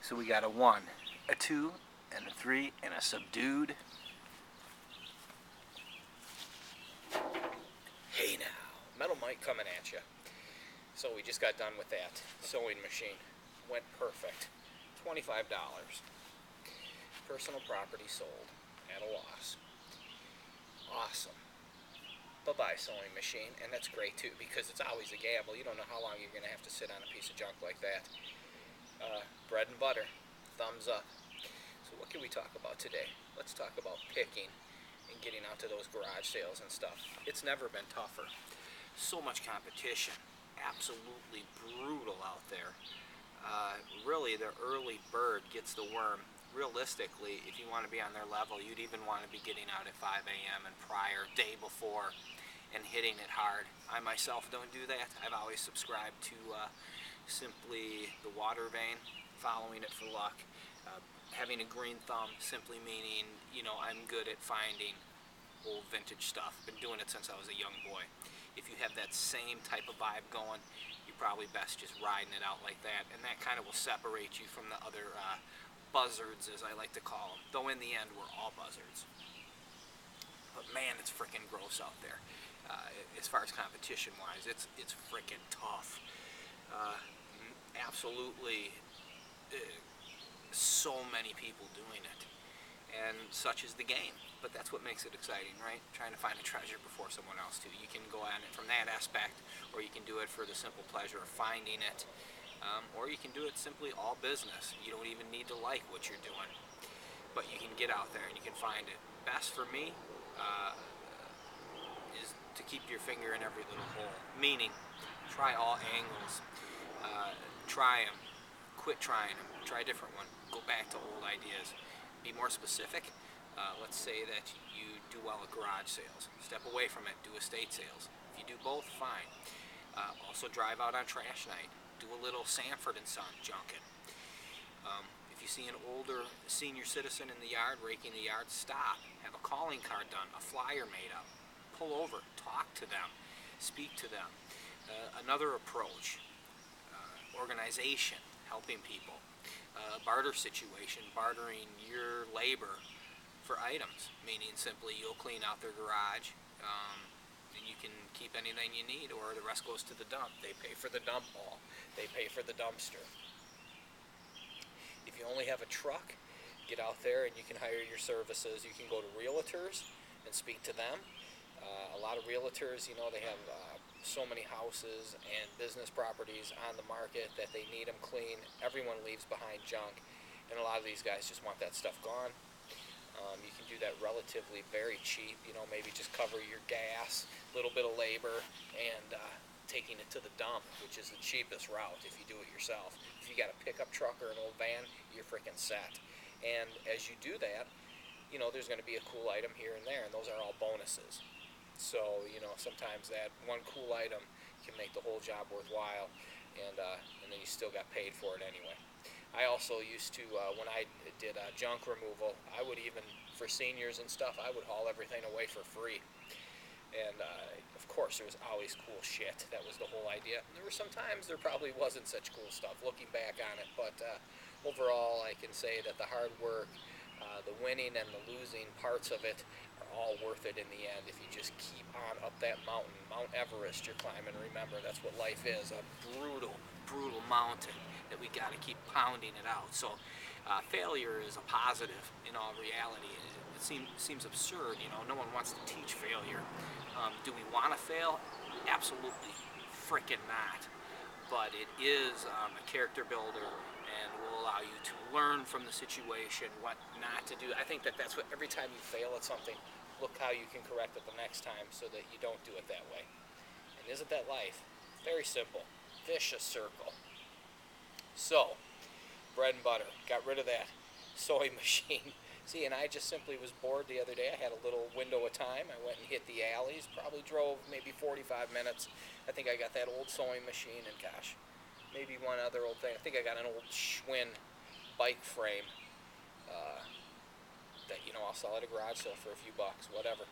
So we got a 1, a 2, and a 3, and a subdued. Hey now, Metal Mike coming at you. So we just got done with that sewing machine. Went perfect. $25. Personal property sold at a loss. Awesome. Bye-bye sewing machine, and that's great too because it's always a gamble. You don't know how long you're going to have to sit on a piece of junk like that. Bread and butter. Thumbs up. So what can we talk about today? Let's talk about picking and getting out to those garage sales and stuff. It's never been tougher. So much competition. Absolutely brutal out there. Really, the early bird gets the worm. Realistically, if you want to be on their level, you'd even want to be getting out at 5 a.m. and prior, day before, and hitting it hard. I myself don't do that. I've always subscribed to simply the water vein, following it for luck. Having a green thumb simply meaning, I'm good at finding old vintage stuff. Been doing it since I was a young boy. If you have that same type of vibe going, you're probably best just riding it out like that, and that kind of will separate you from the other buzzards, as I like to call them. Though in the end, we're all buzzards. But man, it's freaking gross out there. As far as competition-wise, it's freaking tough. Absolutely, so many people doing it. And such is the game, but that's what makes it exciting, right? Trying to find a treasure before someone else too. You can go at it from that aspect, or you can do it for the simple pleasure of finding it, or you can do it simply all business. You don't even need to like what you're doing, but you can get out there and you can find it. Best for me is to keep your finger in every little hole, meaning try all angles, try them, quit trying them, try a different one, go back to old ideas. Be more specific. Let's say that you do well at garage sales. Step away from it. Do estate sales. If you do both, fine. Also drive out on trash night. Do a little Sanford and Son junking. If you see an older senior citizen in the yard raking the yard, stop. Have a calling card done. A flyer made up. Pull over. Talk to them. Speak to them. Another approach. Organization. Helping people. Barter situation, bartering your labor for items, meaning simply you'll clean out their garage and you can keep anything you need, or the rest goes to the dump. They pay for the dump ball. They pay for the dumpster. If you only have a truck, get out there and you can hire your services. You can go to realtors and speak to them. A lot of realtors, they have so many houses and business properties on the market that they need them clean. Everyone leaves behind junk, and a lot of these guys just want that stuff gone. You can do that relatively very cheap, maybe just cover your gas, a little bit of labor, and taking it to the dump, which is the cheapest route if you do it yourself. If you got a pickup truck or an old van, you're freaking set. And as you do that, there's going to be a cool item here and there, and those are all bonuses. So, sometimes that one cool item can make the whole job worthwhile, and then you still got paid for it anyway. I also used to, when I did junk removal, I would even, for seniors and stuff, I would haul everything away for free. And, of course, there was always cool shit. That was the whole idea. There were some times there probably wasn't such cool stuff, looking back on it, but overall I can say that the hard work, the winning and the losing parts of it are all worth it in the end if you just keep on up that mountain. Mount Everest you're climbing, remember, that's what life is, a brutal, brutal mountain that we got to keep pounding it out. So failure is a positive in all reality. It seems absurd, no one wants to teach failure. Do we want to fail? Absolutely frickin' not. But it is a character builder and will allow you to learn from the situation what not to do. I think that's what, every time you fail at something, look how you can correct it the next time so that you don't do it that way. And isn't that life? Very simple. Vicious circle. So, bread and butter. Got rid of that sewing machine. See, and I just simply was bored the other day. I had a little window of time. I went and hit the alleys, probably drove maybe 45 minutes. I think I got that old sewing machine, and gosh, maybe one other old thing. I think I got an old Schwinn bike frame that, I'll sell at a garage sale for a few bucks, whatever.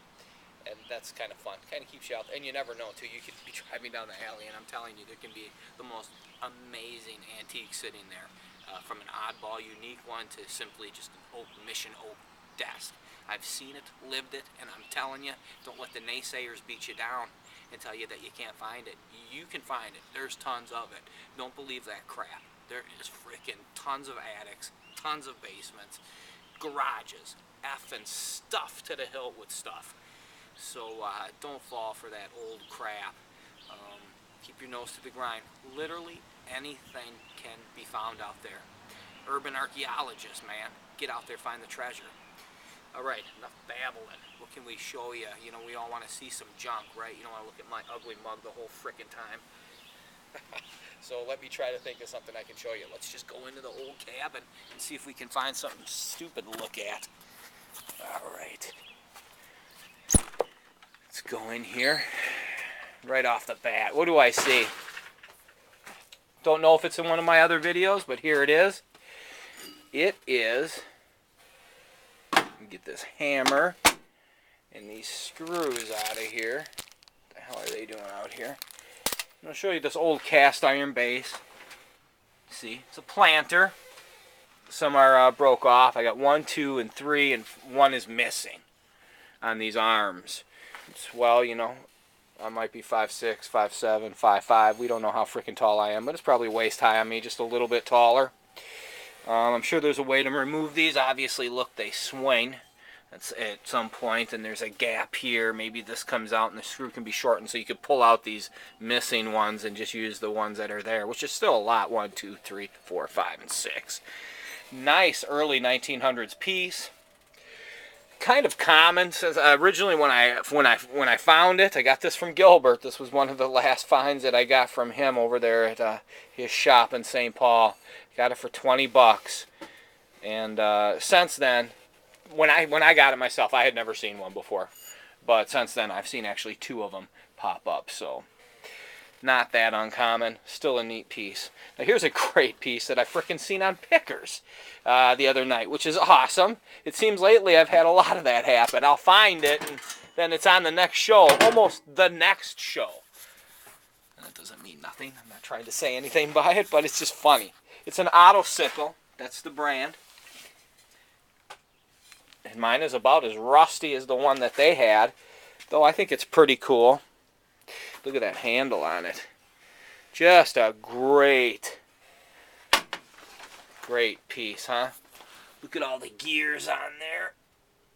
And that's kind of fun. Kind of keeps you out. And you never know, too. You could be driving down the alley, and I'm telling you, there can be the most amazing antique sitting there. from an oddball, unique one to simply just an oak mission oak desk. I've seen it, lived it, and I'm telling you, don't let the naysayers beat you down and tell you that you can't find it. You can find it. There's tons of it. Don't believe that crap. There is freaking tons of attics, tons of basements, garages, effing stuff to the hilt with stuff. So don't fall for that old crap. Keep your nose to the grind. Literally anything can be found out there. Urban archaeologists, man. Get out there, find the treasure. All right, enough babbling. What can we show you? You know, we all want to see some junk, right? You don't want to look at my ugly mug the whole frickin' time. So let me try to think of something I can show you. Let's just go into the old cabin and see if we can find something stupid to look at. All right. Let's go in here. Right off the bat. What do I see? Don't know if it's in one of my other videos, but here it is. It is... Get this hammer and these screws out of here. What the hell are they doing out here? I'm going to show you this old cast iron base. See, it's a planter. Some are broke off. I got 1, 2, and 3, and 1 is missing on these arms. It's, well, you know, I might be 5'6", 5'7", 5'5". We don't know how freaking tall I am, but it's probably waist high on me, just a little bit taller. I'm sure there's a way to remove these. Obviously, look, they swing at some point, and there's a gap here. Maybe this comes out and the screw can be shortened, so you could pull out these missing ones and just use the ones that are there, which is still a lot. 1, 2, 3, 4, 5, and 6. Nice early 1900s piece. Kind of common. Since originally when I found it, I got this from Gilbert. This was one of the last finds that I got from him over there at his shop in St. Paul. Got it for 20 bucks, and since then, when I got it myself, I had never seen one before, but since then I've seen actually 2 of them pop up, so not that uncommon. Still a neat piece. Now here's a great piece that I frickin' seen on Pickers the other night, which is awesome. It seems lately I've had a lot of that happen. I'll find it, and then it's on the next show, almost the next show. And that doesn't mean nothing. I'm not trying to say anything by it, but it's just funny. It's an auto sickle. That's the brand. And mine is about as rusty as the one that they had, though I think it's pretty cool. Look at that handle on it. Just a great piece, huh? Look at all the gears on there.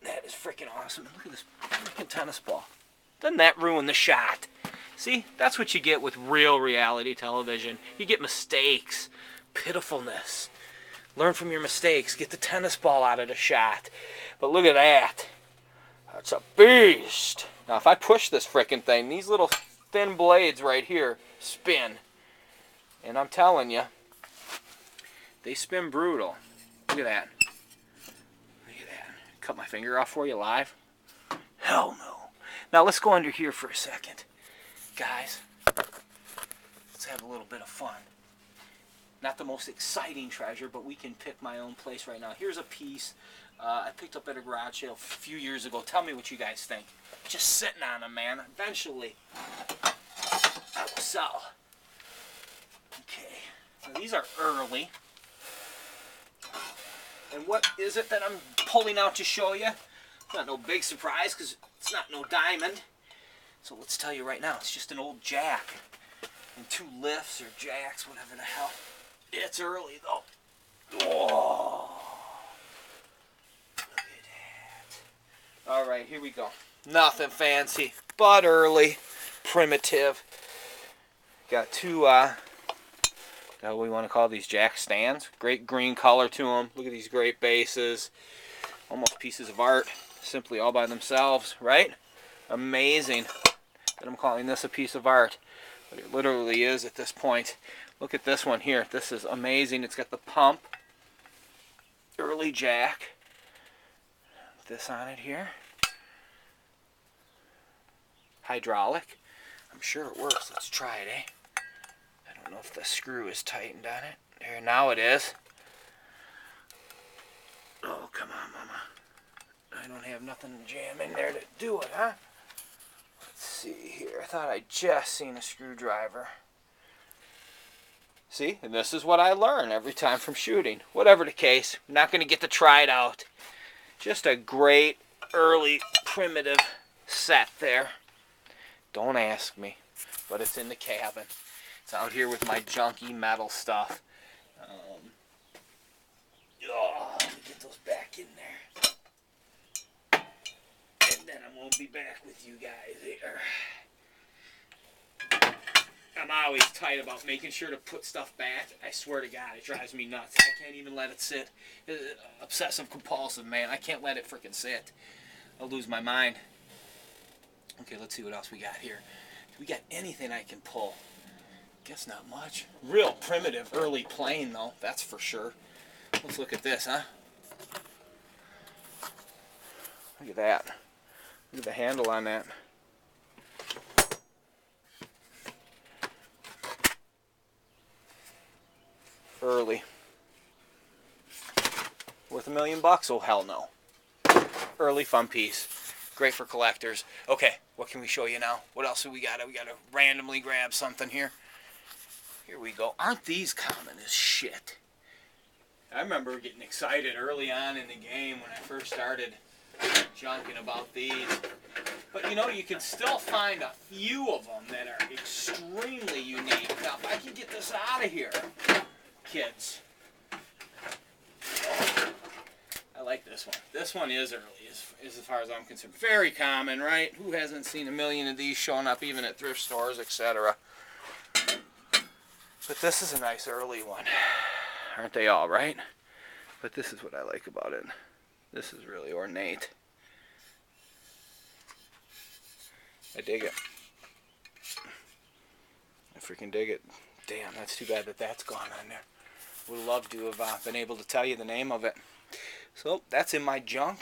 That is freaking awesome. Look at this freaking tennis ball. Doesn't that ruin the shot? See, that's what you get with real reality television. You get mistakes. Pitifulness. Learn from your mistakes. Get the tennis ball out of the shot. But look at that. That's a beast. Now, if I push this frickin' thing, these little thin blades right here spin. And I'm telling you, they spin brutal. Look at that. Look at that. Cut my finger off for you live? Hell no. Now, let's go under here for a second. Guys, let's have a little bit of fun. Not the most exciting treasure, but we can pick my own place right now. Here's a piece I picked up at a garage sale a few years ago. Tell me what you guys think. Just sitting on them, man. Eventually, I will sell. Okay. Now, these are early. And what is it that I'm pulling out to show you? It's not no big surprise, because it's not no diamond. So let's tell you right now, it's just an old jack. And 2 lifts or jacks, whatever the hell. It's early, though. Whoa. Look at that. All right, here we go. Nothing fancy, but early. Primitive. Got 2, what we want to call these jack stands. Great green color to them. Look at these great bases. Almost pieces of art. Simply all by themselves, right? Amazing that I'm calling this a piece of art. But it literally is at this point. Look at this one here. This is amazing. It's got the pump. Early jack. This on it here. Hydraulic. I'm sure it works. Let's try it, eh? I don't know if the screw is tightened on it. There, now it is. Oh, come on, Mama. I don't have nothing to jam in there to do it, huh? Let's see here. I thought I just seen a screwdriver. See, and this is what I learn every time from shooting. Whatever the case, I'm not going to get to try it out. Just a great early primitive set there. Don't ask me, but it's in the cabin. It's out here with my junky metal stuff. Let me get those back in there. And then I won't be back with you guys here. I'm always tight about making sure to put stuff back. I swear to God, it drives me nuts. I can't even let it sit. Obsessive compulsive, man. I can't let it freaking sit. I'll lose my mind. Okay, let's see what else we got here. Do we got anything I can pull? Guess not much. Real primitive early plane, though. That's for sure. Let's look at this, huh? Look at that. Look at the handle on that. Early. Worth $1 million? Oh, hell no. Early fun piece. Great for collectors. Okay, what can we show you now? What else do we got? We got to randomly grab something here. Here we go. Aren't these common as shit? I remember getting excited early on in the game when I first started junking about these. But you know, you can still find a few of them that are extremely unique. Now, if I can get this out of here, kids. I like this one. This one is early, as far as I'm concerned. Very common, right? Who hasn't seen a million of these showing up even at thrift stores, etc.? But this is a nice early one. Aren't they all, right? But this is what I like about it. This is really ornate. I dig it. I freaking dig it. Damn, that's too bad that that's gone on there. Would love to have been able to tell you the name of it. So, that's in my junk.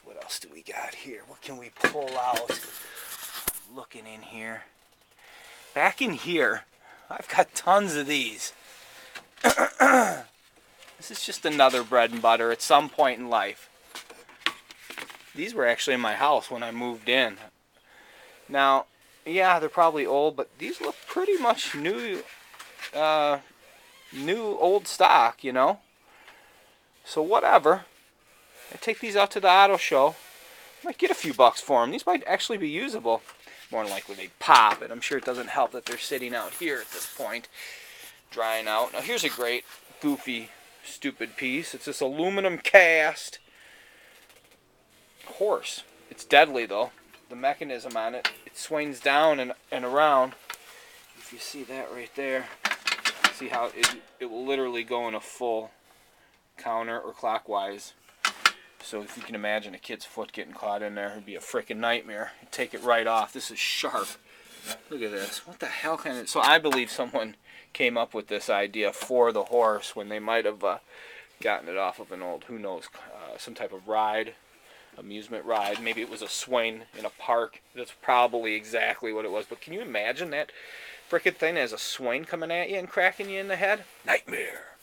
What else do we got here? What can we pull out? I'm looking in here. Back in here, I've got tons of these. This is just another bread and butter at some point in life. These were actually in my house when I moved in. Now, yeah, they're probably old, but these look pretty much new, old stock, you know. So whatever. I take these out to the auto show. Might get a few bucks for them. These might actually be usable. More than likely they pop, and I'm sure it doesn't help that they're sitting out here at this point, drying out. Now here's a great, goofy, stupid piece. It's this aluminum cast horse. It's deadly though. The mechanism on it, it swings down and around. If you see that right there, see how it will literally go in a full counter or clockwise. So if you can imagine a kid's foot getting caught in there, it'd be a freaking nightmare. You'd take it right off. This is sharp. Look at this. What the hell kind of... So I believe someone came up with this idea for the horse when they might have gotten it off of an old, who knows, some type of ride, amusement ride. Maybe it was a swing in a park. That's probably exactly what it was. But can you imagine that frickin' thing as a swing coming at you and cracking you in the head? Nightmare.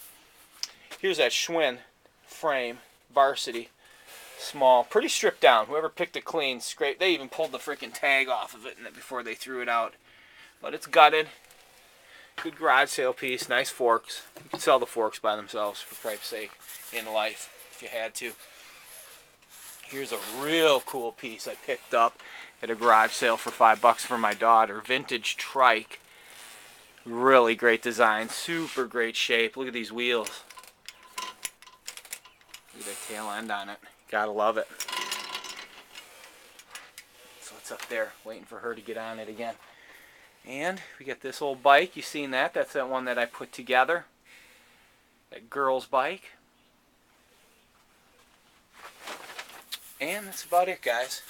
Here's that Schwinn frame, varsity. Small, pretty stripped down. Whoever picked it clean, scraped. They even pulled the freaking tag off of it before they threw it out. But it's gutted. Good garage sale piece. Nice forks. You can sell the forks by themselves, for Christ's sake, in life, if you had to. Here's a real cool piece I picked up at a garage sale for $5 for my daughter. Vintage trike. Really great design. Super great shape. Look at these wheels. Look at that tail end on it. Gotta love it. So it's up there, waiting for her to get on it again. And we got this old bike. You seen that? That's that one that I put together. That girl's bike. And that's about it, guys.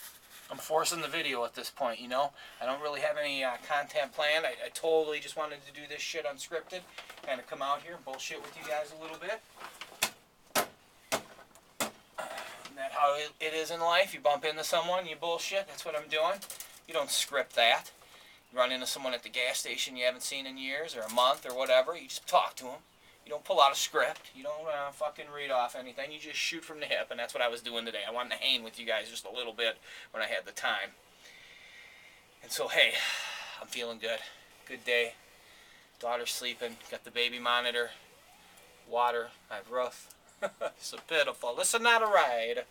I'm forcing the video at this point, you know. I don't really have any content planned. I totally just wanted to do this shit unscripted. Kind of come out here and bullshit with you guys a little bit. Isn't that how it is in life? You bump into someone, you bullshit. That's what I'm doing. You don't script that. You run into someone at the gas station you haven't seen in years or a month or whatever. You just talk to them. You don't pull out a script. You don't fucking read off anything. You just shoot from the hip, and that's what I was doing today. I wanted to hang with you guys just a little bit when I had the time. And so, hey, I'm feeling good. Good day. Daughter's sleeping. Got the baby monitor. Water. I have roof. So pitiful. Listen, not a ride.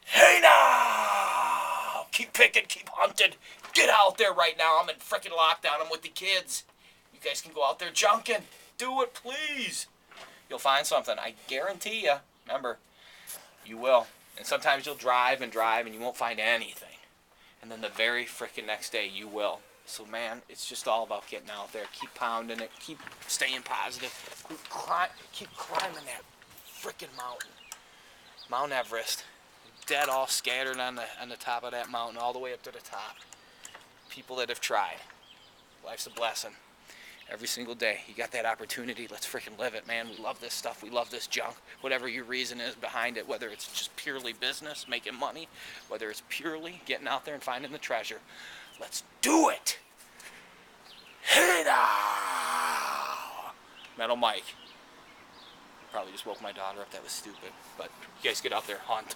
Hey now! Keep picking, keep hunting. Get out there right now. I'm in freaking lockdown. I'm with the kids. You guys can go out there junking. Do it, please. You'll find something. I guarantee you. Remember, you will. And sometimes you'll drive and you won't find anything. And then the very freaking next day, you will. So, man, it's just all about getting out there. Keep pounding it. Keep staying positive. Keep climbing that freaking mountain. Mount Everest. Dead all scattered on the top of that mountain all the way up to the top. People that have tried. Life's a blessing. Every single day. You got that opportunity. Let's freaking live it, man. We love this stuff. We love this junk. Whatever your reason is behind it, whether it's just purely business, making money, whether it's purely getting out there and finding the treasure. Let's do it! Hey now! Metal Mike. Probably just woke my daughter up. That was stupid. But you guys get out there, hunt.